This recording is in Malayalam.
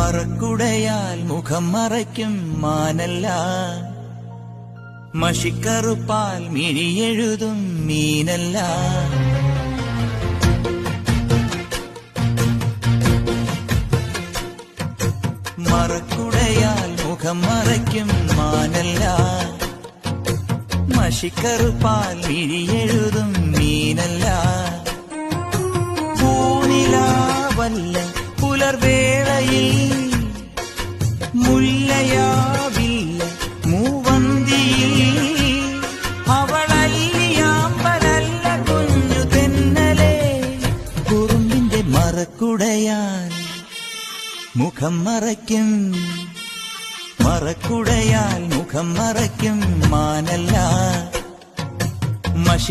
മറക്കുടയാൽ മുഖം മറയ്ക്കും മാനല്ല, മഷിക്കറുപ്പാൽ മിഴിയെഴുതും മീനല്ല. മറക്കുടയാൽ മുഖം മറയ്ക്കും മാനല്ല, മഷിക്കറുപ്പാൽ മിഴിയെഴുതും മീനല്ല. പൂനിലാവല്ല പുലർവേളയിൽ, മുല്ലയാവില്ല മൂവന്തിയിൽ, അവളല്ലിയാമ്പലല്ല കുഞ്ഞു തെന്നലേ. കുറുമ്പിന്റെ മറക്കുടയാൽ മുഖം മറയ്ക്കും, മറക്കുടയാൽ മുഖം മറയ്ക്കും മാനല്ല.